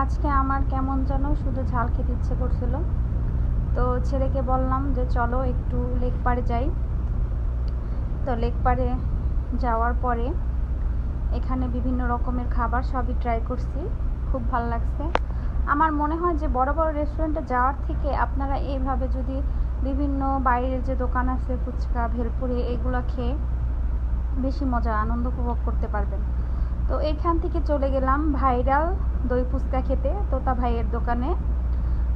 আজকে আমার কেমন যেন শুধু ঝাল খেতে ইচ্ছে করছিল। তো ছেলেকে বললাম যে চলো একটু লেক পাড়ে যাই। তো লেক পাড়ে যাওয়ার পরে এখানে বিভিন্ন রকমের খাবার সবই ট্রাই করছি, খুব ভালো লাগছে। আমার মনে হয় যে বড় বড় রেস্টুরেন্টে যাওয়ার থেকে আপনারা এইভাবে যদি বিভিন্ন বাইরের যে দোকান আছে ফুচকা ভেলপুরি এগুলো খেয়ে বেশি মজা আনন্দ উপভোগ করতে পারবেন। তো এইখান থেকে চলে গেলাম ভাইরাল দই ফুচকা খেতে তোতা ভাইয়ের দোকানে।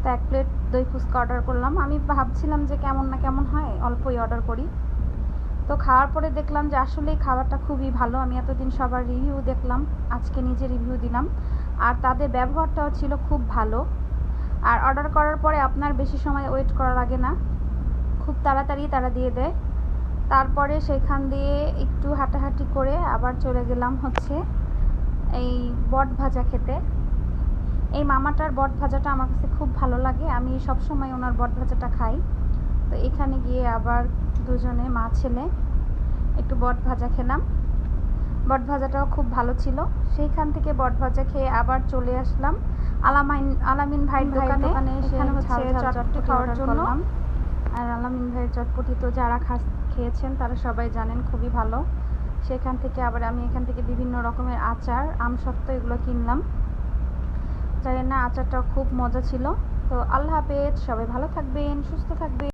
তো 1 প্লেট দই ফুচকা অর্ডার করলাম। আমি ভাবছিলাম যে কেমন না কেমন হয়, অল্পই অর্ডার করি। তো খাওয়ার পরে দেখলাম যে আসলেই খাবারটা খুবই ভালো। আমি এতদিন সবার রিভিউ দেখলাম, আজকে নিজে রিভিউ দিলাম। আর তাদের ব্যবহারটাও ছিল খুব ভালো। আর অর্ডার করার পরে আপনার বেশি সময় ওয়েট করা লাগে না, খুব তাড়াতাড়ি তারা দিয়ে দেয়। তারপরে সেখান দিয়ে একটু হাঁটাহাঁটি করে আবার চলে গেলাম হচ্ছে এই বট ভাজা খেতে। এই মামাটার বট ভাজাটা আমার কাছে খুব ভালো লাগে, আমি সবসময় ওনার বট ভাজাটা খাই। তো এখানে গিয়ে আবার দুজনে মা ছেলে একটু বট ভাজা খেলাম। বট ভাজাটাও খুব ভালো ছিল। সেইখান থেকে বট ভাজা খেয়ে আবার চলে আসলাম আলামিন ভাইয়ের দোকানে এসে হচ্ছে চটপটি খাওয়ার জন্য। আর আলামিন ভাইয়ের চটপটি তো যারা খেয়েছেন তারা সবাই জানেন খুবই ভালো। সেখান থেকে আবার আমি এখান থেকে বিভিন্ন রকমের আচার আমসত্ত্ব এগুলো কিনলাম। জানি না আচারটাও খুব মজা ছিল। তো আল্লাহ হাফেজ, সবাই ভালো থাকবেন, সুস্থ থাকবেন।